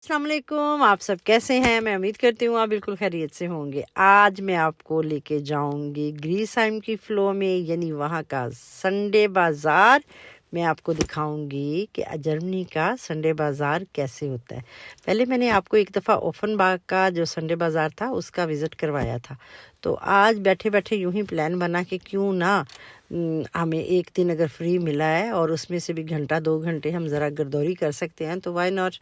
अस्सलाम वालेकुम। आप सब कैसे हैं? मैं उम्मीद करती हूँ आप बिल्कुल खैरियत से होंगे। आज मैं आपको लेके जाऊंगी ग्रीसहाइम की फ़्लो में, यानी वहाँ का संडे बाज़ार। मैं आपको दिखाऊंगी कि जर्मनी का संडे बाज़ार कैसे होता है। पहले मैंने आपको एक दफ़ा ओफनबाग का जो संडे बाज़ार था उसका विज़िट करवाया था। तो आज बैठे बैठे यूं ही प्लान बना कि क्यों ना हमें एक दिन अगर फ्री मिला है और उसमें से भी घंटा 2 घंटे हम ज़रा गिरदौरी कर सकते हैं तो वाई नॉट।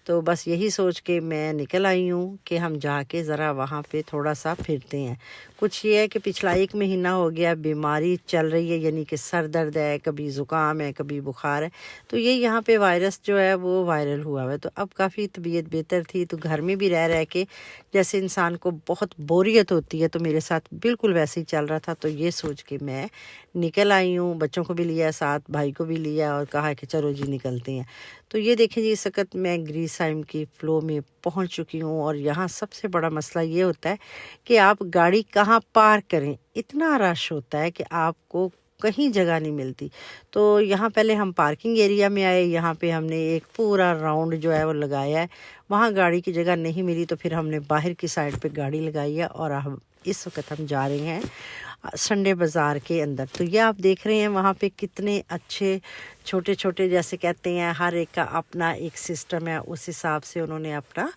तो बस यही सोच के मैं निकल आई हूँ कि हम जाके ज़रा वहाँ पे थोड़ा सा फिरते हैं। कुछ ये है कि पिछला 1 महीना हो गया बीमारी चल रही है, यानी कि सर दर्द है, कभी ज़ुकाम है, कभी बुखार है। तो ये यहाँ पे वायरस जो है वो वायरल हुआ है। तो अब काफ़ी तबीयत बेहतर थी, तो घर में भी रह रह के जैसे इंसान को बहुत बोरियत होती है, तो मेरे साथ बिल्कुल वैसे ही चल रहा था। तो ये सोच के मैं निकल आई हूँ, बच्चों को भी लिया साथ, भाई को भी लिया और कहा कि चलो जी निकलते हैं। तो ये देखें जी, इस वक्त मैं ग्रीसहाइम की फ़्लो में पहुंच चुकी हूँ और यहाँ सबसे बड़ा मसला ये होता है कि आप गाड़ी कहाँ पार्क करें। इतना रश होता है कि आपको कहीं जगह नहीं मिलती। तो यहाँ पहले हम पार्किंग एरिया में आए, यहाँ पे हमने एक पूरा राउंड जो है वो लगाया है। वहाँ गाड़ी की जगह नहीं मिली तो फिर हमने बाहर की साइड पे गाड़ी लगाई है और हम इस वक्त हम जा रहे हैं संडे बाज़ार के अंदर। तो ये आप देख रहे हैं वहाँ पे कितने अच्छे छोटे छोटे, जैसे कहते हैं, हर एक का अपना एक सिस्टम है। उस हिसाब से उन्होंने अपना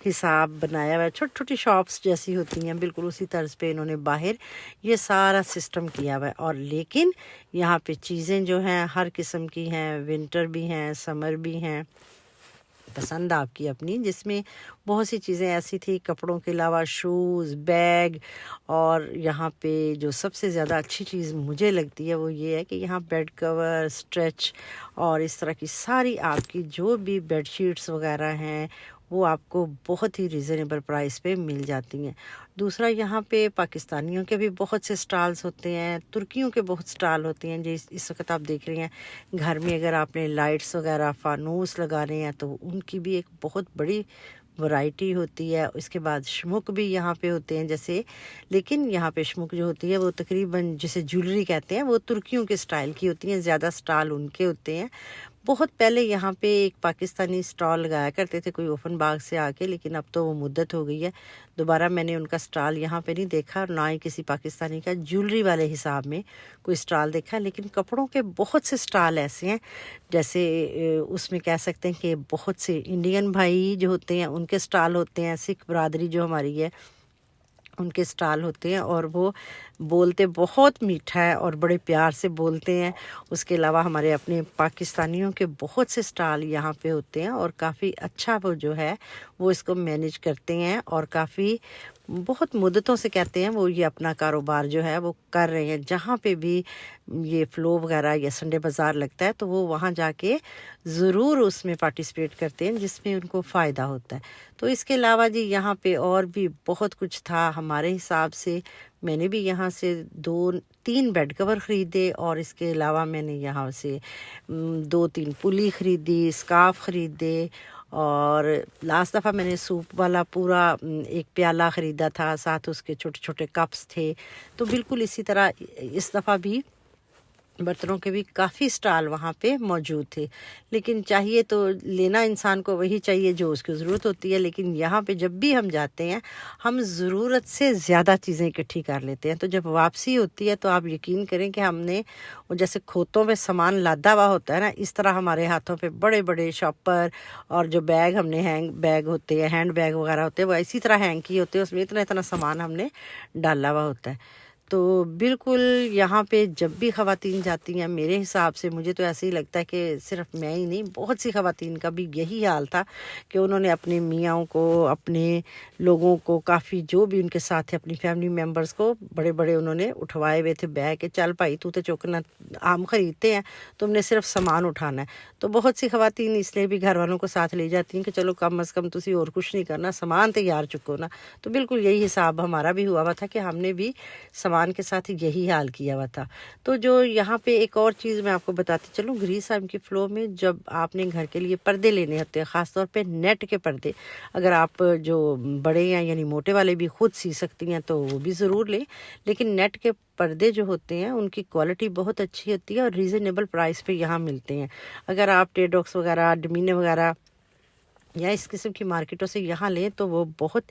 हिसाब बनाया हुआ है। छोटी छोटी शॉप्स जैसी होती हैं, बिल्कुल उसी तर्ज पे इन्होंने बाहर ये सारा सिस्टम किया हुआ है। और लेकिन यहाँ पे चीज़ें जो हैं हर किस्म की हैं, विंटर भी हैं, समर भी हैं, पसंद आपकी अपनी। जिसमें बहुत सी चीज़ें ऐसी थी, कपड़ों के अलावा शूज़, बैग। और यहाँ पे जो सबसे ज़्यादा अच्छी चीज़ मुझे लगती है वो ये है कि यहाँ बेड कवर, स्ट्रेच और इस तरह की सारी आपकी जो भी बेडशीट्स वगैरह हैं वो आपको बहुत ही रिजनेबल प्राइस पे मिल जाती हैं। दूसरा, यहाँ पे पाकिस्तानियों के भी बहुत से स्टॉल्स होते हैं, तुर्कियों के बहुत स्टॉल होते हैं। जो इस वक्त आप देख रहे हैं घर में अगर आपने लाइट्स वगैरह फानूस लगाने हैं तो उनकी भी एक बहुत बड़ी वैरायटी होती है। इसके बाद शमुक भी यहाँ पे होते हैं जैसे, लेकिन यहाँ पे शमुक जो होती है वो तकरीबन जिसे ज्वेलरी कहते हैं वो तुर्कियों के स्टाइल की होती हैं, ज़्यादा स्टॉल उनके होते हैं। बहुत पहले यहाँ पे एक पाकिस्तानी स्टॉल लगाया करते थे कोई ओफनबाग से आके, लेकिन अब तो वो मुद्दत हो गई है। दोबारा मैंने उनका स्टॉल यहाँ पे नहीं देखा और ना ही किसी पाकिस्तानी का ज्वेलरी वाले हिसाब में कोई स्टॉल देखा। लेकिन कपड़ों के बहुत से स्टॉल ऐसे हैं, जैसे उसमें कह सकते हैं कि बहुत से इंडियन भाई जो होते हैं उनके स्टॉल होते हैं, सिख बरादरी जो हमारी है उनके स्टॉल होते हैं। और वो बोलते बहुत मीठा है और बड़े प्यार से बोलते हैं। उसके अलावा हमारे अपने पाकिस्तानियों के बहुत से स्टॉल यहाँ पे होते हैं और काफ़ी अच्छा वो जो है वो इसको मैनेज करते हैं और काफ़ी बहुत मुद्दतों से कहते हैं वो ये अपना कारोबार जो है वो कर रहे हैं। जहाँ पे भी ये फ़्लो वगैरह या संडे बाज़ार लगता है तो वो वहाँ जाके ज़रूर उसमें पार्टिसिपेट करते हैं जिसमें उनको फ़ायदा होता है। तो इसके अलावा जी यहाँ पे और भी बहुत कुछ था हमारे हिसाब से। मैंने भी यहाँ से 2-3 बेड कवर ख़रीदे और इसके अलावा मैंने यहाँ से 2-3 पुली ख़रीदी, स्कार्फ़ ख़रीदे। और लास्ट दफ़ा मैंने सूप वाला पूरा एक प्याला ख़रीदा था, साथ उसके छोटे छोटे कप्स थे। तो बिल्कुल इसी तरह इस दफ़ा भी बर्तनों के भी काफ़ी स्टॉल वहाँ पे मौजूद थे। लेकिन चाहिए तो लेना इंसान को वही चाहिए जो उसकी ज़रूरत होती है। लेकिन यहाँ पे जब भी हम जाते हैं हम ज़रूरत से ज़्यादा चीज़ें इकट्ठी कर लेते हैं। तो जब वापसी होती है तो आप यकीन करें कि हमने वो जैसे खोतों में सामान लादा हुआ होता है ना, इस तरह हमारे हाथों पे बड़े बड़े शॉपर और जो बैग हमने हैंग बैग होते हैं, हैंड बैग वगैरह होते हैं, वो इसी तरह हैंग किए होते हैं, उसमें इतना इतना सामान हमने डाला हुआ होता है। तो बिल्कुल यहाँ पे जब भी ख़वातीन जाती हैं, मेरे हिसाब से मुझे तो ऐसे ही लगता है कि सिर्फ मैं ही नहीं, बहुत सी ख़वातीन का भी यही हाल था कि उन्होंने अपने मियाँओं को, अपने लोगों को, काफ़ी जो भी उनके साथ थे, अपनी फैमिली मेम्बर्स को बड़े बड़े उन्होंने उठवाए हुए थे बैग के, चल भाई तू तो चुकना, हम ख़रीदते हैं, तुमने सिर्फ सामान उठाना है। तो बहुत सी ख़वातीन इसलिए भी घर वालों को साथ ले जाती हैं कि चलो कम अज़ कम तुसी और कुछ नहीं करना, सामान तैयार चुको ना। तो बिल्कुल यही हिसाब हमारा भी हुआ था कि हमने भी सामान के साथ यही हाल किया हुआ था। तो जो यहाँ पे एक और चीज़ मैं आपको बताती चलूँ, ग्रीसहाइम की फ़्लो में जब आपने घर के लिए पर्दे लेने होते हैं, ख़ास तौर पे नेट के पर्दे, अगर आप जो बड़े हैं यानी मोटे वाले भी खुद सी सकती हैं तो वो भी ज़रूर लें। लेकिन नेट के पर्दे जो होते हैं उनकी क्वालिटी बहुत अच्छी होती है और रीज़नेबल प्राइस पे यहाँ मिलते हैं। अगर आप टेडॉक्स वगैरह, डमीने वगैरह या इस किस्म की मार्केटों से यहाँ लें तो वो बहुत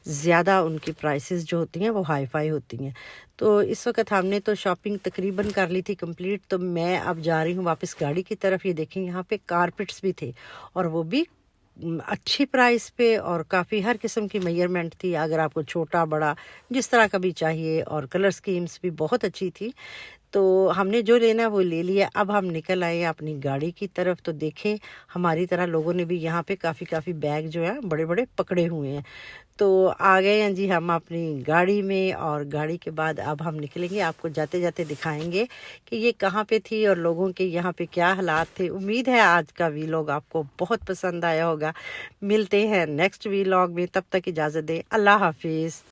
ज़्यादा उनकी प्राइसेस जो होती हैं वो हाई फाई होती हैं। तो इस वक्त हमने तो शॉपिंग तकरीबन कर ली थी कंप्लीट। तो मैं अब जा रही हूँ वापस गाड़ी की तरफ। ये देखें यहाँ पे कारपेट्स भी थे और वो भी अच्छी प्राइस पे, और काफ़ी हर किस्म की मेजरमेंट थी, अगर आपको छोटा बड़ा जिस तरह का भी चाहिए, और कलर स्कीम्स भी बहुत अच्छी थी। तो हमने जो लेना वो ले लिया। अब हम निकल आए अपनी गाड़ी की तरफ। तो देखें हमारी तरह लोगों ने भी यहाँ पे काफ़ी बैग जो है बड़े बड़े पकड़े हुए हैं। तो आ गए हैं जी हम अपनी गाड़ी में, और गाड़ी के बाद अब हम निकलेंगे। आपको जाते जाते दिखाएंगे कि ये कहाँ पे थी और लोगों के यहाँ पे क्या हालात थे। उम्मीद है आज का वीलॉग आपको बहुत पसंद आया होगा। मिलते हैं नेक्स्ट वीलॉग में, तब तक इजाज़त दें। अल्लाह हाफिज़।